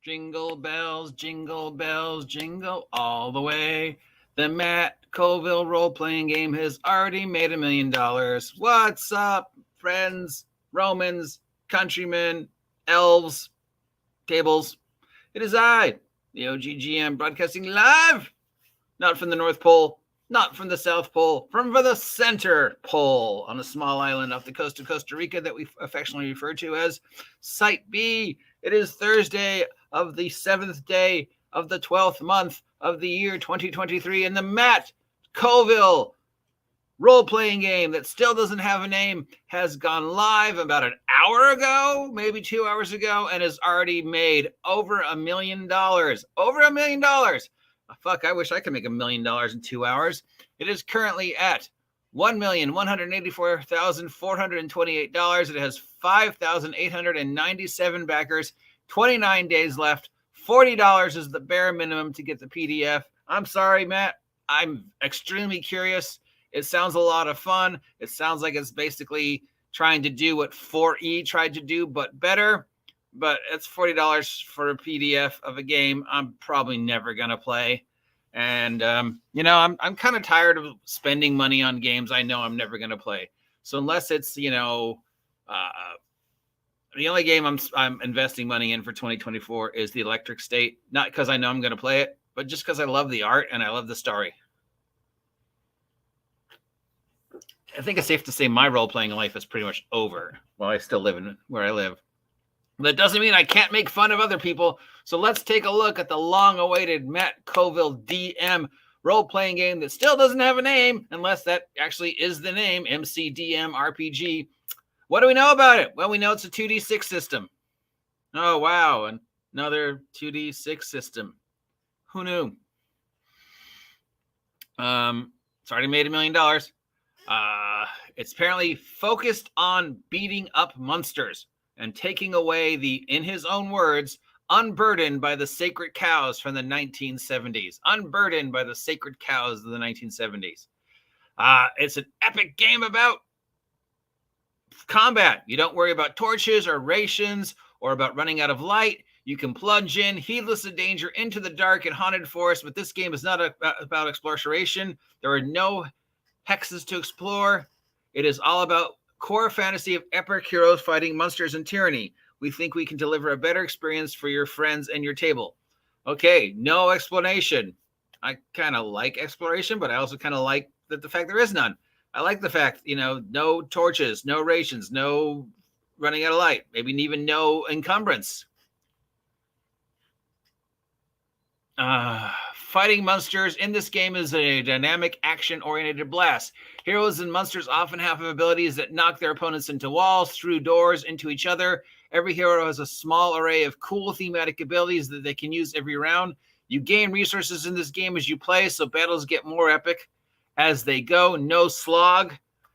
Jingle bells, jingle all the way. The Matt Colville role-playing game has already made $1 million. What's up, friends, Romans, countrymen, elves, tables? It is I, the OGGM, broadcasting live, not from the North Pole, not from the South Pole, from the center pole on a small island off the coast of Costa Rica that we affectionately refer to as Site B. It is Thursday of the 7th day of the 12th month of the year 2023, and the Matt Colville role-playing game that still doesn't have a name has gone live about an hour ago, maybe 2 hours ago, and has already made over $1 million. Over $1 million. Fuck, I wish I could make $1 million in 2 hours. It is currently at $1,184,428. It has 5,897 backers, 29 days left. $40 is the bare minimum to get the PDF. I'm sorry, Matt. I'm extremely curious. It sounds a lot of fun. It sounds like it's basically trying to do what 4E tried to do, but better. But it's $40 for a PDF of a game I'm probably never going to play. And, I'm kind of tired of spending money on games I know I'm never going to play. So unless it's, the only game I'm investing money in for 2024 is the Electric State. Not because I know I'm going to play it, but just because I love the art and I love the story. I think it's safe to say my role-playing life is pretty much over while I still live in where I live. That doesn't mean I can't make fun of other people. So let's take a look at the long-awaited Matt Colville DM role-playing game that still doesn't have a name, unless that actually is the name, MCDM RPG. What do we know about it? Well, we know it's a 2D6 system. Oh, wow. Another 2D6 system. Who knew? It's already made $1 million. It's apparently focused on beating up monsters and taking away the, in his own words, unburdened by the sacred cows from the 1970s. Unburdened by the sacred cows of the 1970s. It's an epic game about combat. You don't worry about torches or rations or about running out of light. You can plunge in, heedless of danger, into the dark and haunted forest, but this game is not about exploration. There are no hexes to explore. It is all about core fantasy of epic heroes fighting monsters and tyranny. We think we can deliver a better experience for your friends and your table. Okay, no explanation. I kind of like exploration, but I also kind of like the fact there is none. I like the fact, no torches, no rations, no running out of light, maybe even no encumbrance. Fighting monsters in this game is a dynamic, action-oriented blast. Heroes and monsters often have abilities that knock their opponents into walls, through doors, into each other. Every hero has a small array of cool thematic abilities that they can use every round. You gain resources in this game as you play, so battles get more epic as they go. No slog.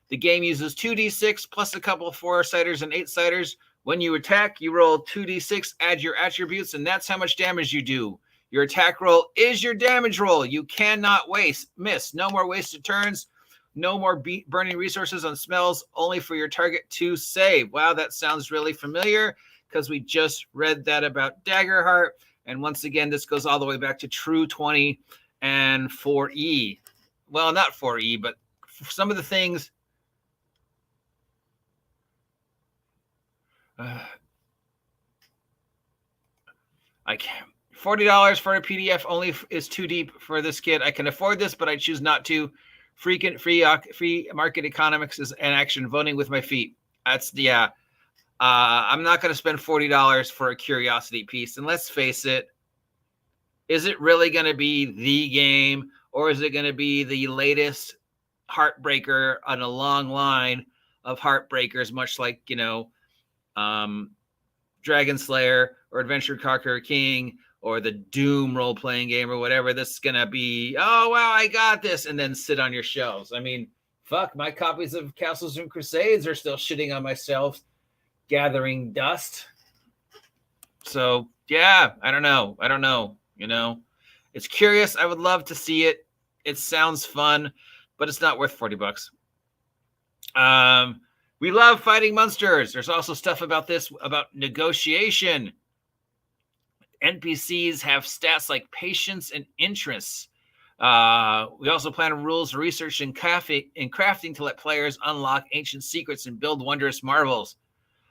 The game uses 2d6 plus a couple of 4-siders and 8-siders. When you attack, you roll 2d6, add your attributes, and that's how much damage you do. Your attack roll is your damage roll. You cannot miss. No more wasted turns. No more burning resources on smells, only for your target to save. Wow, that sounds really familiar because we just read that about Daggerheart. And once again, this goes all the way back to True 20 and 4E. Well, not 4E, but some of the things. I can't. $40 for a PDF only is too deep for this kid. I can afford this, but I choose not to. Free market economics is an action. Voting with my feet. That's I'm not going to spend $40 for a curiosity piece. And let's face it, is it really going to be the game, or is it going to be the latest heartbreaker on a long line of heartbreakers, much like Dragon Slayer or Adventure Conqueror King, or the Doom role-playing game or whatever? This is going to be, oh, wow, I got this, and then sit on your shelves. I mean, fuck, my copies of Castles and Crusades are still shitting on my shelves, gathering dust. So, yeah, I don't know. It's curious. I would love to see it. It sounds fun, but it's not worth $40. We love fighting monsters. There's also stuff about this, about negotiation. NPCs have stats like patience and interests. We also plan rules for research and crafting to let players unlock ancient secrets and build wondrous marvels.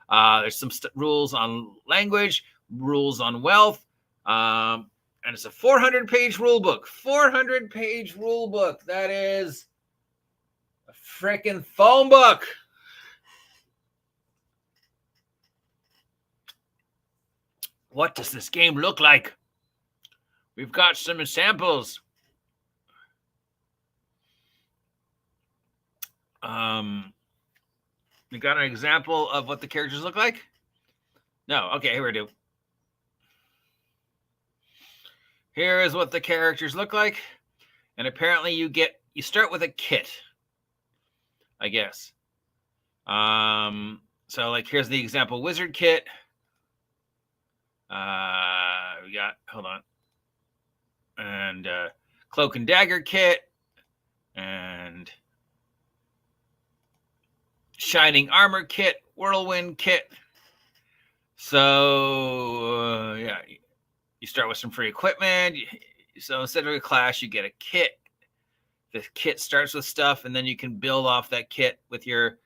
There's some rules on language, rules on wealth, and it's a 400-page rule book. 400-page rule book. That is a freaking phone book. What does this game look like? We've got some examples. We got an example of what the characters look like? No. Okay, here we do. Here is what the characters look like. And apparently you start with a kit, I guess. So like here's the example wizard kit. We got, hold on. And cloak and dagger kit. And shining armor kit, whirlwind kit. So yeah, you start with some free equipment. So instead of a class, you get a kit. The kit starts with stuff, and then you can build off that kit with your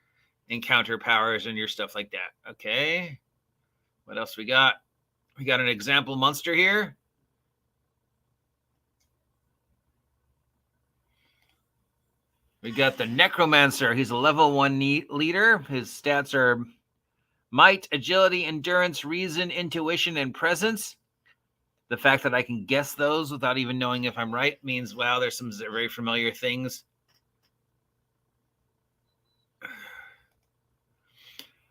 encounter powers and your stuff like that. Okay. What else we got? We got an example monster here. We got the Necromancer. He's a level 1 leader. His stats are might, agility, endurance, reason, intuition, and presence. The fact that I can guess those without even knowing if I'm right means, wow, there's some very familiar things.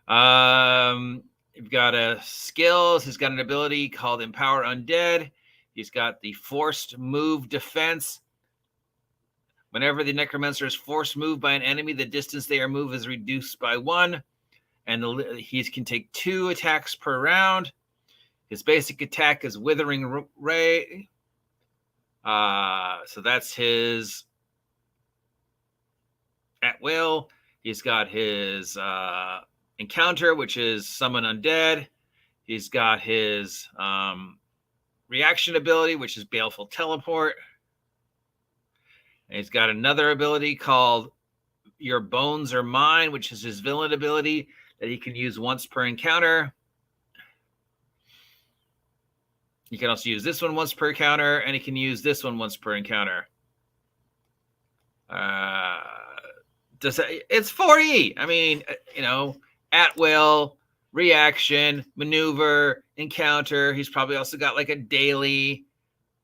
You've got a skills. He's got an ability called Empower Undead. He's got the Forced Move Defense. Whenever the Necromancer is forced moved by an enemy, the distance they are moved is reduced by 1. And he can take 2 attacks per round. His basic attack is Withering Ray. So that's his at will. He's got his encounter, which is Summon Undead. He's got his reaction ability, which is Baleful Teleport. And he's got another ability called Your Bones Are Mine, which is his villain ability that he can use once per encounter. You can also use this one once per encounter, and he can use this one once per encounter. It's 4E. I mean, at will, reaction, maneuver, encounter. He's probably also got like a daily.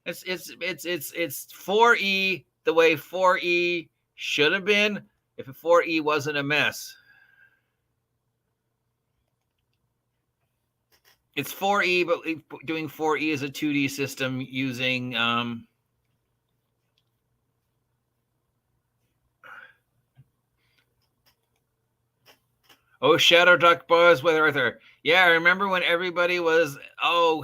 It's 4E the way 4E should have been if 4E wasn't a mess. It's 4E, but doing 4E as a 2D system using Shadow Dark Buzz with Arthur. Yeah, I remember when everybody was,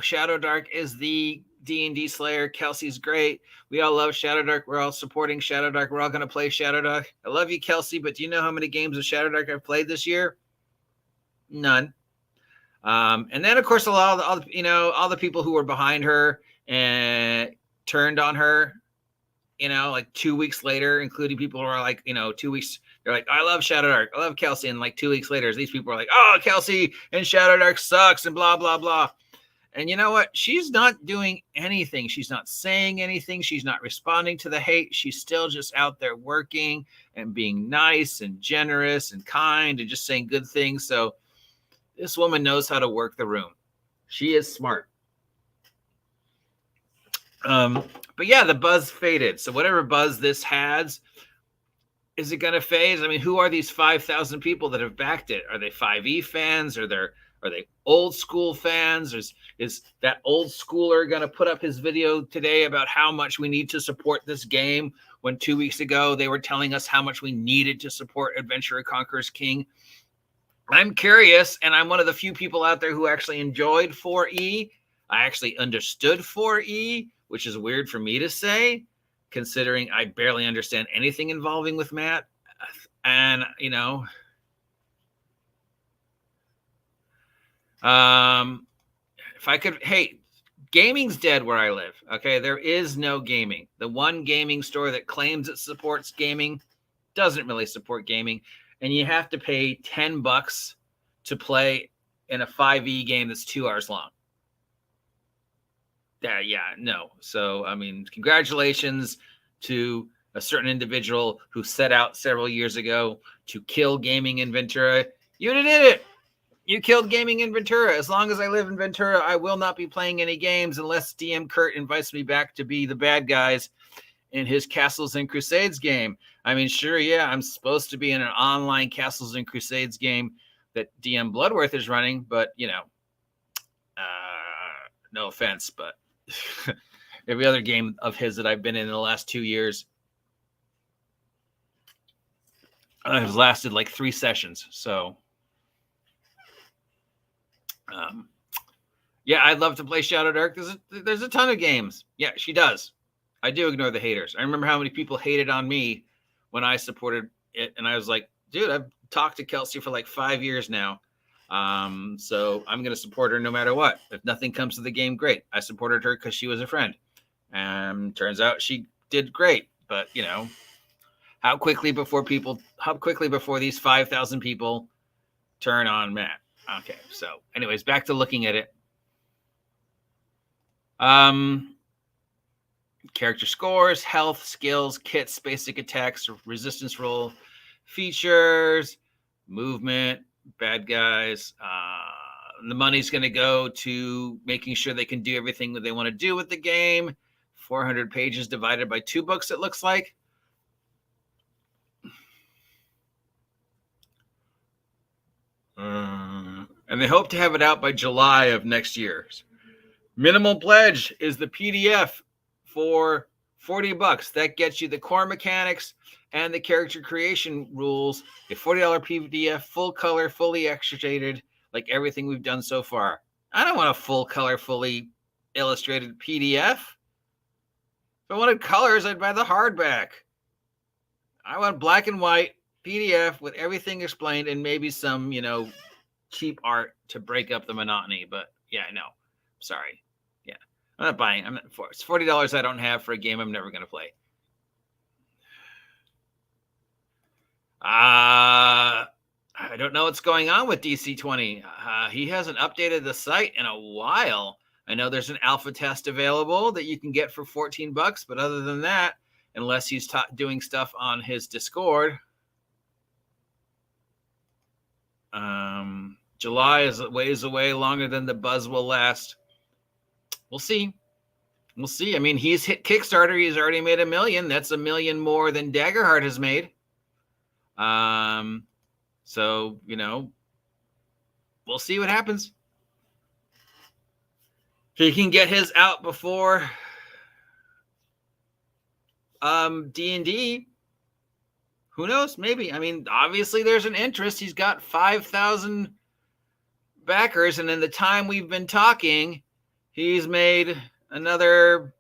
Shadow Dark is the D&D Slayer. Kelsey's great. We all love Shadow Dark. We're all supporting Shadow Dark. We're all going to play Shadow Dark. I love you, Kelsey, but do you know how many games of Shadow Dark I've played this year? None. And then, of course, all the people who were behind her and turned on her, like 2 weeks later, including people who are like, 2 weeks. They're like, I love Shadow Dark. I love Kelsey. And like 2 weeks later, these people are like, oh, Kelsey and Shadow Dark sucks and blah, blah, blah. And you know what? She's not doing anything. She's not saying anything. She's not responding to the hate. She's still just out there working and being nice and generous and kind and just saying good things. So this woman knows how to work the room. She is smart. But yeah, the buzz faded. So whatever buzz this has, is it going to phase? I mean, who are these 5,000 people that have backed it? Are they 5e fans? Are they old school fans? Is that old schooler going to put up his video today about how much we need to support this game when 2 weeks ago they were telling us how much we needed to support Adventurer Conquers King? I'm curious, and I'm one of the few people out there who actually enjoyed 4E. I actually understood 4E, which is weird for me to say, considering I barely understand anything involving with Matt. And, if I could, hey, gaming's dead where I live. Okay, there is no gaming. The one gaming store that claims it supports gaming doesn't really support gaming, and you have to pay $10 to play in a 5e game that's 2 hours long. No. So, I mean, congratulations to a certain individual who set out several years ago to kill gaming in Ventura. You did it. You killed gaming in Ventura. As long as I live in Ventura, I will not be playing any games unless DM Kurt invites me back to be the bad guys in his Castles and Crusades game. I mean, sure, yeah, I'm supposed to be in an online Castles and Crusades game that DM Bloodworth is running, but, you know, no offense, but every other game of his that I've been in the last 2 years has lasted like 3 sessions. So, yeah, I'd love to play Shadow Dark. There's a ton of games. Yeah, she does. I do ignore the haters. I remember how many people hated on me when I supported it, and I was like, dude, I've talked to Kelsey for like 5 years now. So I'm going to support her no matter what. If nothing comes to the game, great. I supported her because she was a friend. And turns out she did great. But, you know, how quickly before these 5,000 people turn on Matt? Okay, so anyways, back to looking at it. Character scores, health, skills, kits, basic attacks, resistance roll, features, movement, bad guys. The money's going to go to making sure they can do everything that they want to do with the game. 400 pages divided by 2 books, it looks like. And they hope to have it out by July of next year. Minimum pledge is the PDF for $40. That gets you the core mechanics and the character creation rules. A $40 PDF, full color, fully extricated, like everything we've done so far. I don't want a full color, fully illustrated PDF. If I wanted colors, I'd buy the hardback. I want black and white PDF with everything explained and maybe some, you know, cheap art to break up the monotony. But yeah, no, sorry. Yeah, I'm not buying. It's $40 I don't have for a game I'm never going to play. I don't know what's going on with DC20. He hasn't updated the site in a while. I know there's an alpha test available that you can get for $14, but other than that, unless he's doing stuff on his Discord, July is ways away, longer than the buzz will last. We'll see. We'll see. I mean, he's hit Kickstarter. He's already made $1 million. That's $1 million more than Daggerheart has made. So, you know, we'll see what happens. If he can get his out before D&D, who knows? Maybe. I mean, obviously there's an interest. He's got 5,000 backers, and in the time we've been talking, he's made another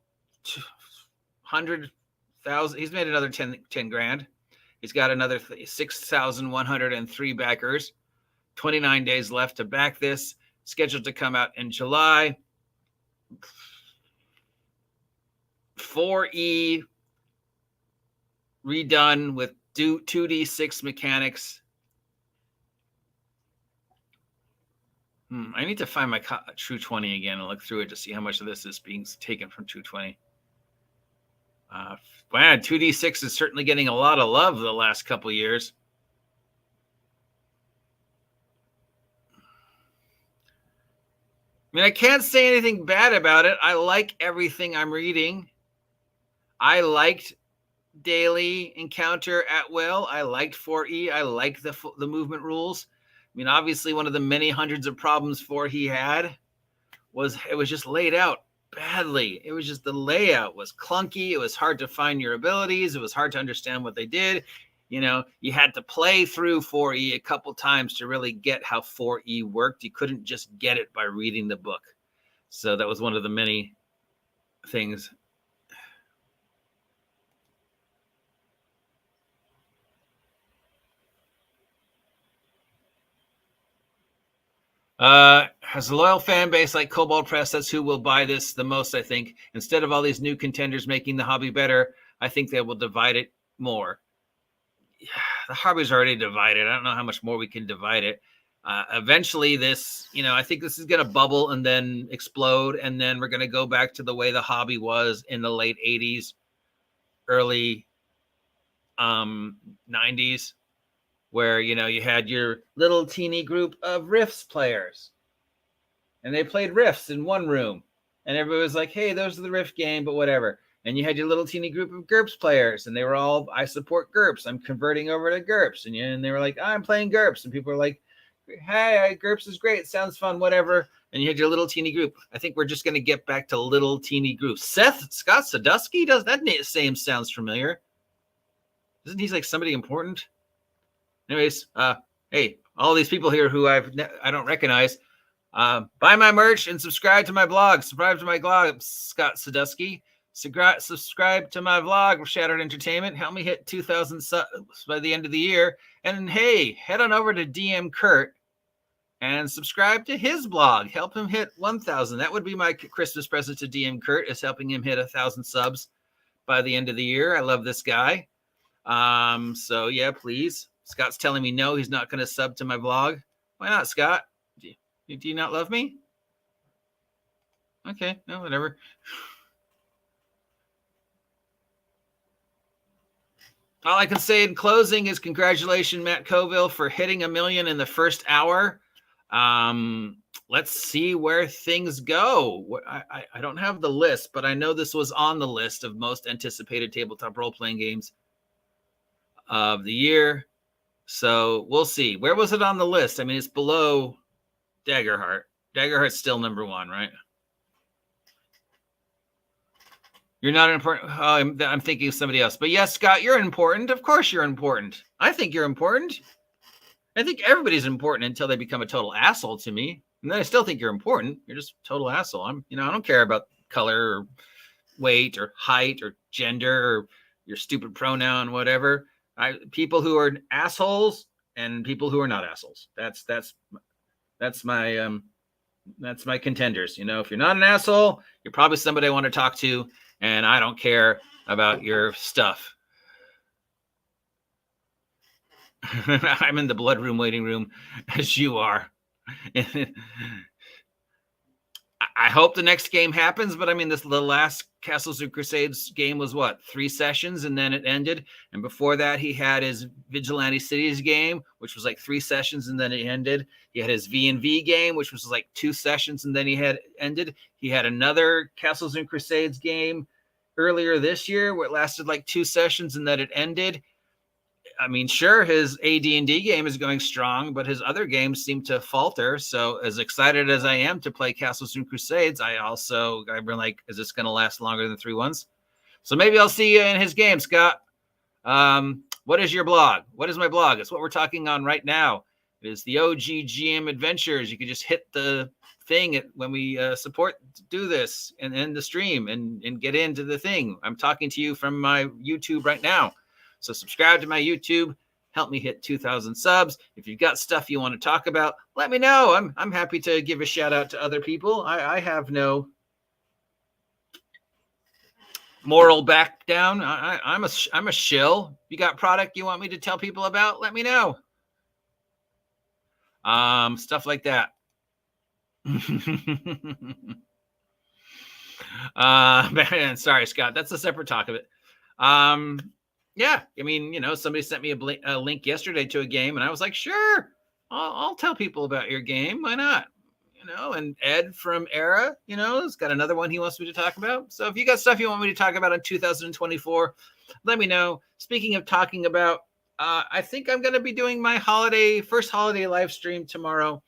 100,000. He's made another 10 grand. He's got another 6,103 backers. 29 days left to back this. Scheduled to come out in July. 4E redone with 2D6 mechanics. I need to find my True 20 again and look through it to see how much of this is being taken from True 20. Man, 2D6 is certainly getting a lot of love the last couple years. I mean, I can't say anything bad about it. I like everything I'm reading. I liked Daily Encounter at Will. I liked 4E. I liked the movement rules. I mean, obviously, one of the many hundreds of problems 4E had was it was just laid out badly. It was just the layout was clunky. It was hard to find your abilities. It was hard to understand what they did. You know, you had to play through 4E a couple times to really get how 4E worked. You couldn't just get it by reading the book. So that was one of the many things. Has a loyal fan base like Cobalt Press. That's who will buy this the most, I think. Instead of all these new contenders making the hobby better, I think they will divide it more. The hobby's already divided. I don't know how much more we can divide it. Eventually this, I think this is going to bubble and then explode. And then we're going to go back to the way the hobby was in the late 80s, early 90s, where, you had your little teeny group of Rifts players. And they played Rifts in one room. And everybody was like, hey, those are the Rift game, but whatever. And you had your little teeny group of GURPS players, and they were all, I support GURPS. I'm converting over to GURPS. And they were like, I'm playing GURPS. And people were like, hey, GURPS is great. Sounds fun, whatever. And you had your little teeny group. I think we're just going to get back to little teeny groups. Scott Sadusky, does that name sounds familiar? Isn't he like somebody important? Anyways, hey, all these people here who I don't recognize, buy my merch and subscribe to my blog. Subscribe to my blog, Scott Sadusky. Subscribe to my vlog, Shattered Entertainment. Help me hit 2,000 subs by the end of the year. And hey, head on over to DM Kurt and subscribe to his blog. Help him hit 1,000. That would be my Christmas present to DM Kurt, is helping him hit 1,000 subs by the end of the year. I love this guy. So yeah, please. Scott's telling me no, he's not going to sub to my vlog. Why not, Scott? Do you not love me? Okay, no, whatever. All I can say in closing is congratulations, Matt Colville, for hitting 1 million in the first hour. Let's see where things go. I don't have the list, but I know this was on the list of most anticipated tabletop role-playing games of the year. So we'll see. Where was it on the list? I mean, it's below Daggerheart. Daggerheart's still number 1, right? You're not important. Oh, I'm thinking of somebody else. But yes, Scott, you're important. Of course you're important. I think you're important. I think everybody's important until they become a total asshole to me. And then I still think you're important. You're just a total asshole. I don't care about color or weight or height or gender or your stupid pronoun, whatever. People who are assholes and people who are not assholes. That's my contenders. If you're not an asshole, you're probably somebody I want to talk to. And I don't care about your stuff. I'm in the blood room, waiting room, as you are. I hope the next game happens, but I mean, the last Castles and Crusades game was what, 3 sessions, and then it ended. And before that, he had his Vigilante Cities game, which was like 3 sessions, and then it ended. He had his V&V game, which was like 2 sessions, and then he had ended. He had another Castles and Crusades game earlier this year where it lasted like 2 sessions, and then it ended. I mean, sure, his AD&D game is going strong, but his other games seem to falter. So as excited as I am to play Castles and Crusades, I've been like, is this going to last longer than 3 ones? So maybe I'll see you in his game, Scott. What is your blog? What is my blog? It's what we're talking on right now. It is the OGGM Adventures. You can just hit the thing when we do this and end the stream and get into the thing. I'm talking to you from my YouTube right now. So subscribe to my YouTube. Help me hit 2,000 subs. If you've got stuff you want to talk about, let me know. I'm happy to give a shout out to other people. I have no moral back down. I'm a shill. You got product you want me to tell people about? Let me know. Stuff like that. Man, sorry, Scott. That's a separate talk of it. Yeah, I mean, somebody sent me a link yesterday to a game, and I was like, sure, I'll tell people about your game. Why not? And Ed from Era, has got another one he wants me to talk about. So if you got stuff you want me to talk about in 2024, let me know. Speaking of talking about, I think I'm going to be doing my first holiday live stream tomorrow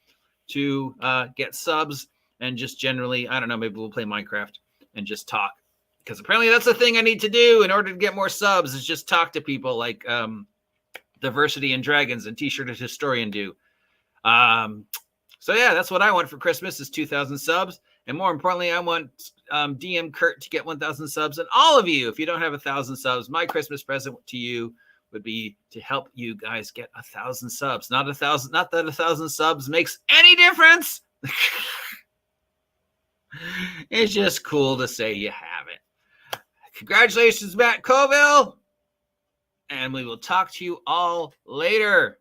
to get subs and just generally, I don't know, maybe we'll play Minecraft and just talk. Because apparently that's the thing I need to do in order to get more subs is just talk to people like Diversity and Dragons and T-Shirted Historian do. So yeah, that's what I want for Christmas is 2,000 subs. And more importantly, I want DM Kurt to get 1,000 subs. And all of you, if you don't have 1,000 subs, my Christmas present to you would be to help you guys get 1,000 subs. Not that 1,000 subs makes any difference. It's just cool to say you have it. Congratulations, Matt Colville. And we will talk to you all later.